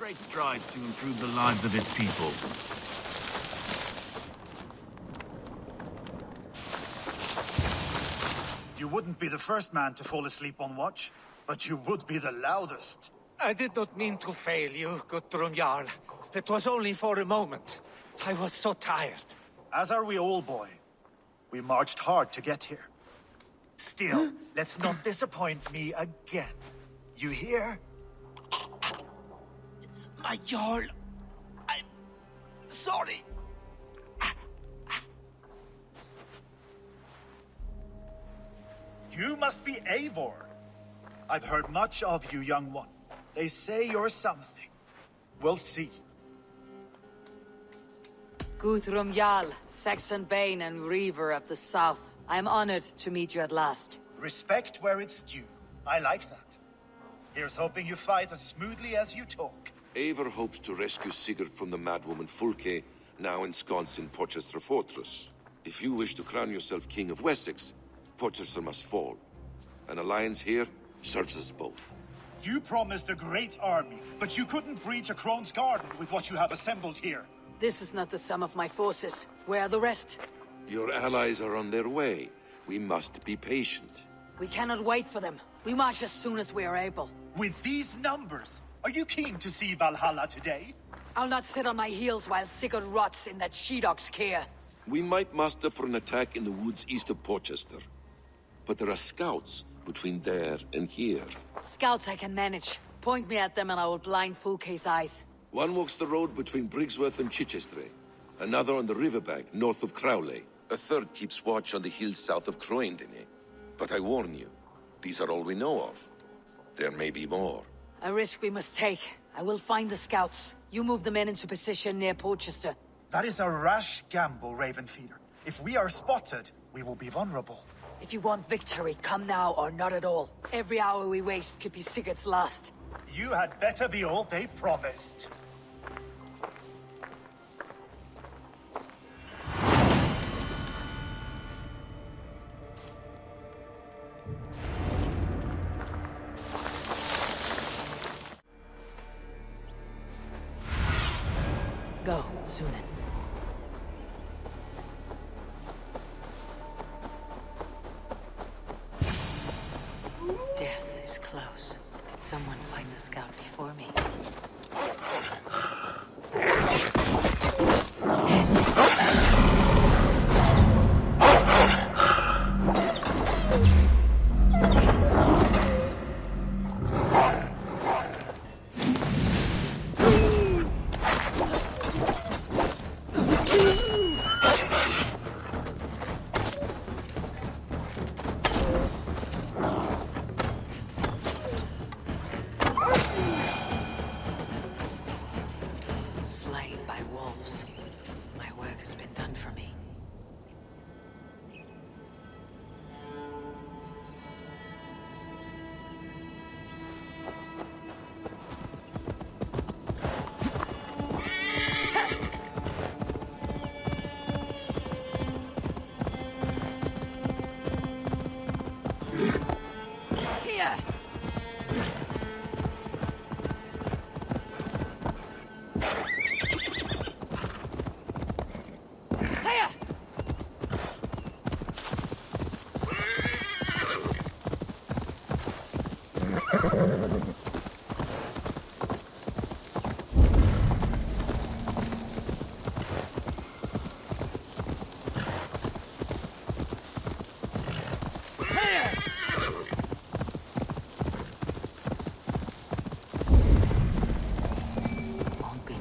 great strides to improve the lives of its people. You wouldn't be the first man to fall asleep on watch, but you would be the loudest. I did not mean to fail you, good Jarl. It was only for a moment. I was so tired. As are we all, boy. We marched hard to get here. Still, let's not disappoint me again. You hear? My Jarl, I'm sorry. You must be Eivor. I've heard much of you, young one. They say you're something. We'll see. Guthrum Jarl, Saxon Bane and Reaver of the South. I am honored to meet you at last. Respect where it's due. I like that. Here's hoping you fight as smoothly as you talk. Eivor hopes to rescue Sigurd from the madwoman Fulke, now ensconced in Porchester Fortress. If you wish to crown yourself King of Wessex, Porchester must fall. An alliance here serves us both. You promised a great army, but you couldn't breach a Crone's garden with what you have assembled here. This is not the sum of my forces. Where are the rest? Your allies are on their way. We must be patient. We cannot wait for them. We march as soon as we are able. With these numbers, are you keen to see Valhalla today? I'll not sit on my heels while Sigurd rots in that she-dog's care. We might muster for an attack in the woods east of Porchester. But there are scouts between there and here. Scouts I can manage. Point me at them and I will blind Fulke's eyes. One walks the road between Briggsworth and Chichester. Another on the riverbank north of Crowley. A third keeps watch on the hills south of Croendene. But I warn you, these are all we know of. There may be more. A risk we must take. I will find the scouts. You move the men into position near Porchester. That is a rash gamble, Ravenfeeder. If we are spotted, we will be vulnerable. If you want victory, come now or not at all. Every hour we waste could be Sigurd's last. You had better be all they promised. Go, Sunan. Death is close. Did someone find the scout before me?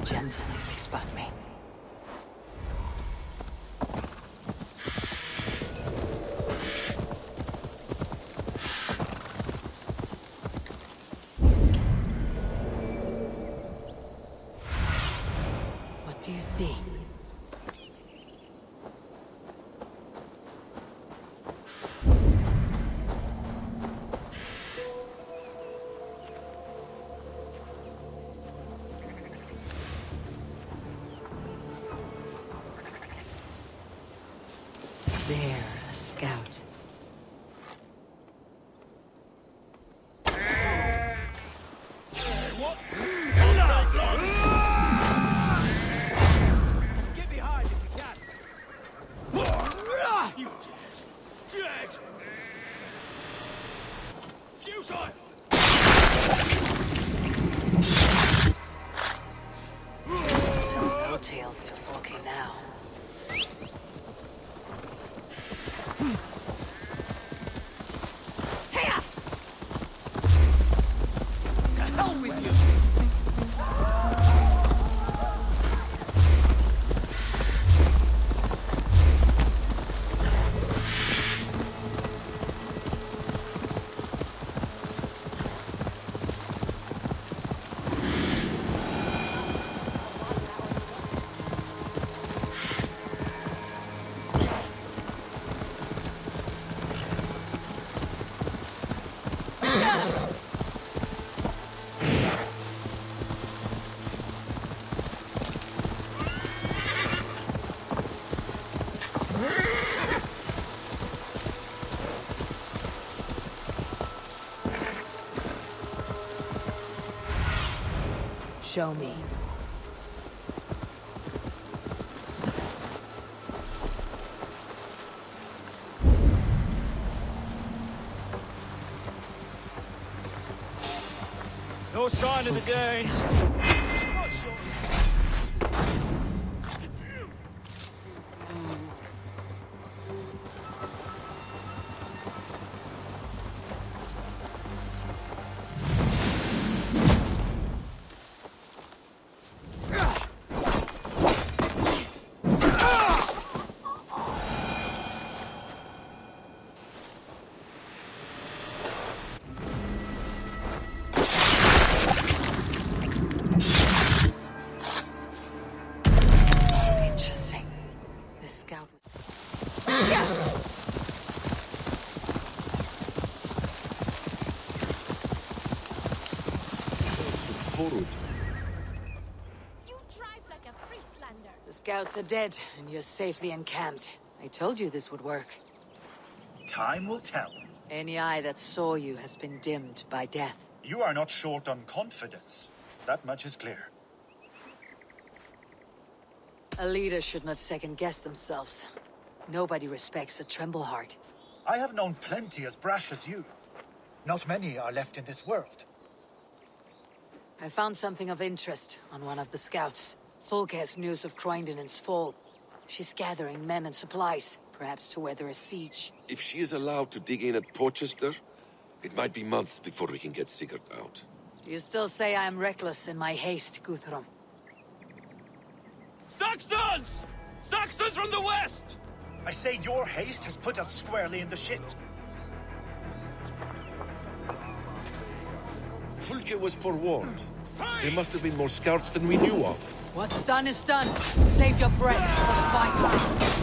Gentle if they spot me. What do you see? There, a scout. What? else to Falky now. Show me. No sign of the Danes. Interesting. This scout was... Fyrd. You drive like a Frieslander. The scouts are dead, and you're safely encamped. I told you this would work. Time will tell. Any eye that saw you has been dimmed by death. You are not short on confidence. That much is clear. A leader should not second-guess themselves. Nobody respects a tremble heart. I have known plenty as brash as you. Not many are left in this world. I found something of interest on one of the scouts. Fulke has news of Croydon's fall. She's gathering men and supplies, perhaps to weather a siege. If she is allowed to dig in at Porchester, it might be months before we can get Sigurd out. You still say I am reckless in my haste, Guthrum. Saxons! Saxons from the west! I say your haste has put us squarely in the shit. Fulke was forewarned. There must have been more scouts than we knew of. What's done is done. Save your breath for the fight.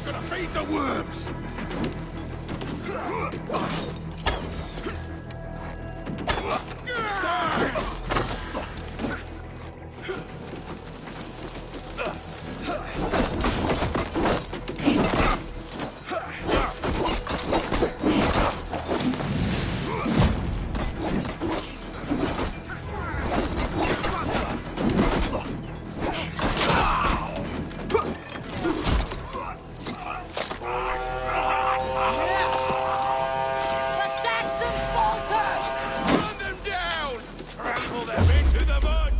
Gonna feed the worms! The Saxons falter! Run them down! Trample them into the mud!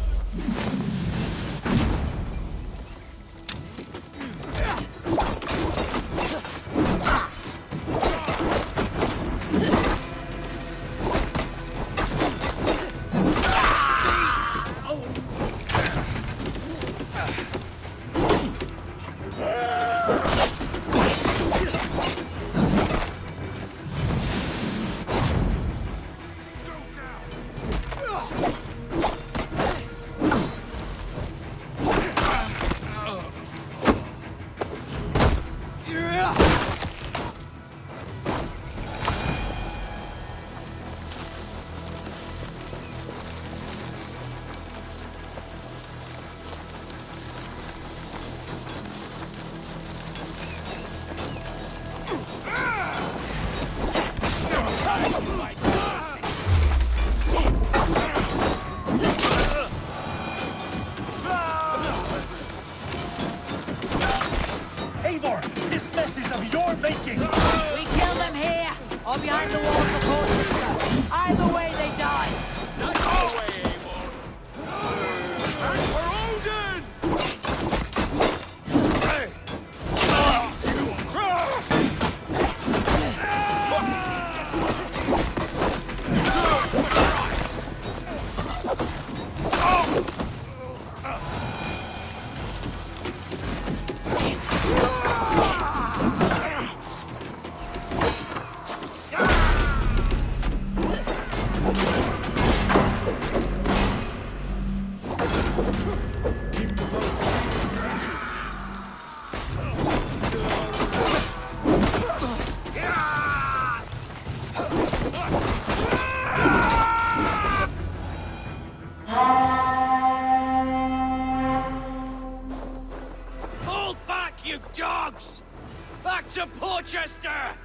Eivor, this mess is of your making! We kill them here, or behind the walls of Portchester. Either way, they die. Not our way, Eivor! And for Odin! Hey! Hold back, you dogs! Back to Portchester!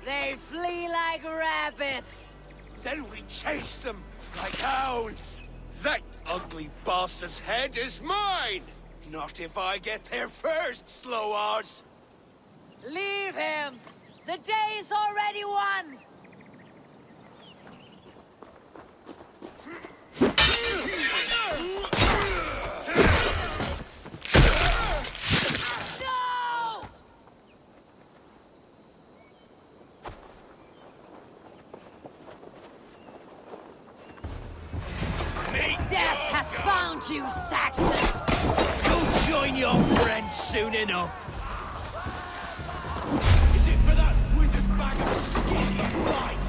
They flee like rabbits. Then we chase them like hounds. That ugly bastard's head is mine! Not if I get there first, Slowars! Leave him. The day's already won. No! Death has found you, Saxon! You'll join your friends soon enough! Is it for that withered bag of skin you fight?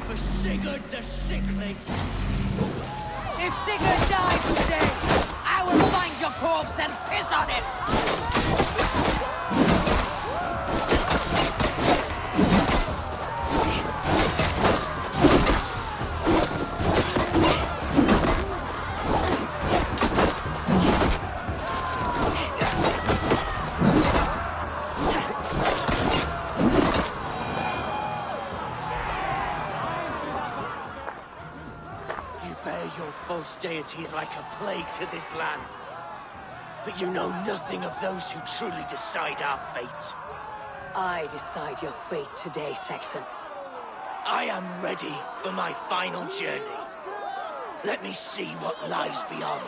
For Sigurd the Sickling? If Sigurd dies today, I will find your corpse and piss on it! You bear your false deities like a plague to this land. But you know nothing of those who truly decide our fate. I decide your fate today, Saxon. I am ready for my final journey. Let me see what lies beyond.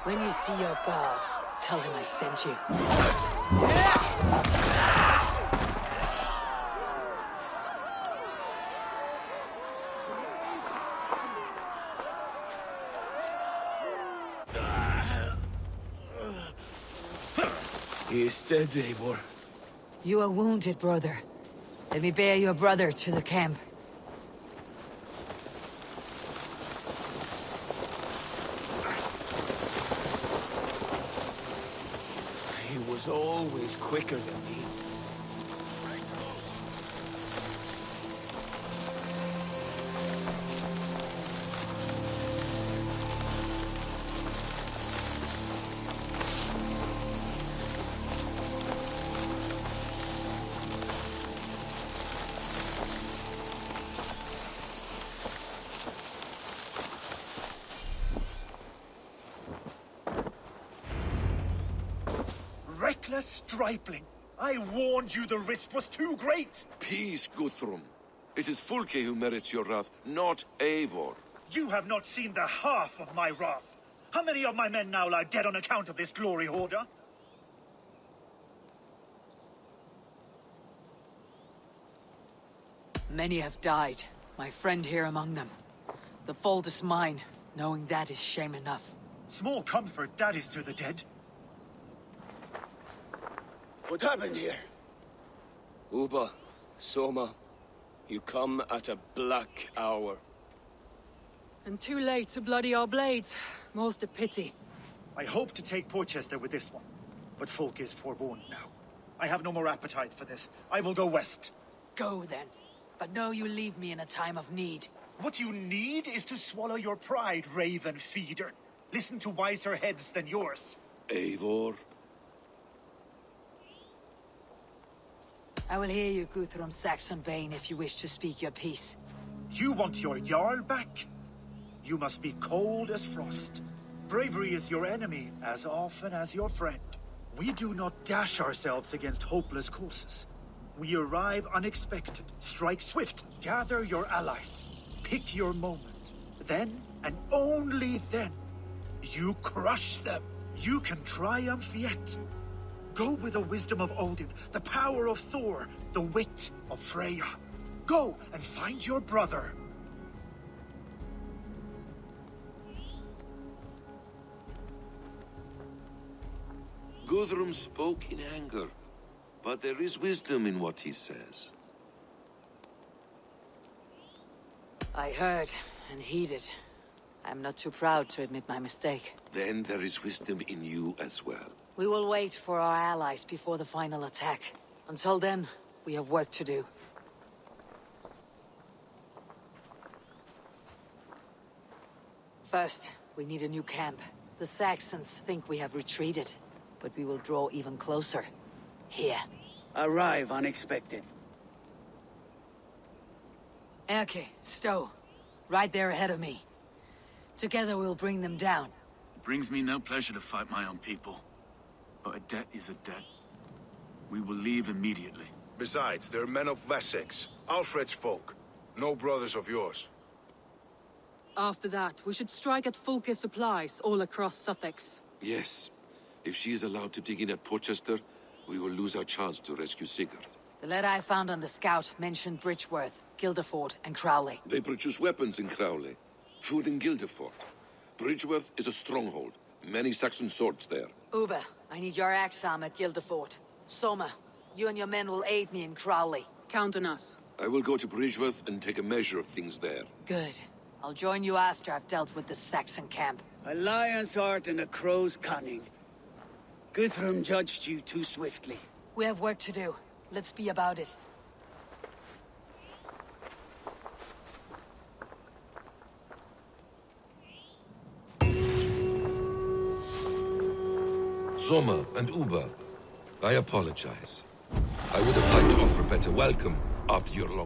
When you see your god, tell him I sent you. He is dead, Eivor. You are wounded, brother. Let me bear your brother to the camp. He was always quicker than me. Reckless stripling! I warned you the risk was too great! Peace, Guthrum. It is Fulke who merits your wrath, not Eivor. You have not seen the half of my wrath. How many of my men now lie dead on account of this glory hoarder? Many have died, my friend here among them. The fault is mine, knowing that is shame enough. Small comfort that is to the dead. What happened here? Uba, Soma, you come at a black hour. And too late to bloody our blades. Most a pity. I hope to take Porchester with this one, but folk is forewarned now. I have no more appetite for this. I will go west. Go then, but know you leave me in a time of need. What you need is to swallow your pride, raven feeder. Listen to wiser heads than yours. Eivor? I will hear you, Guthrum Saxon-Bane, if you wish to speak your piece. You want your Jarl back? You must be cold as frost. Bravery is your enemy as often as your friend. We do not dash ourselves against hopeless courses. We arrive unexpected, strike swift, gather your allies, pick your moment. Then, and only then, you crush them. You can triumph yet. Go with the wisdom of Odin, the power of Thor, the wit of Freya. Go and find your brother. Guthrum spoke in anger, but there is wisdom in what he says. I heard and heeded. I'm not too proud to admit my mistake. Then there is wisdom in you as well. We will wait for our allies before the final attack. Until then, we have work to do. First, we need a new camp. The Saxons think we have retreated, but we will draw even closer. Here. Arrive unexpected. Erke, Stowe. Right there ahead of me. Together we'll bring them down. It brings me no pleasure to fight my own people. But a debt is a debt. We will leave immediately. Besides, they're men of Wessex, Alfred's folk. No brothers of yours. After that, we should strike at Fulke's supplies all across Sussex. Yes. If she is allowed to dig in at Porchester, we will lose our chance to rescue Sigurd. The letter I found on the scout mentioned Bridgeworth, Guildeford, and Crowley. They produce weapons in Crowley, food in Guildeford. Bridgeworth is a stronghold. Many Saxon swords there. Uber, I need your axe arm at Guildeford. Soma, you and your men will aid me in Crowley. Count on us. I will go to Bridgeworth and take a measure of things there. Good. I'll join you after I've dealt with the Saxon camp. A lion's heart and a crow's cunning. Guthrum judged you too swiftly. We have work to do. Let's be about it. Soma and Uba, I apologize. I would have liked to offer a better welcome after your long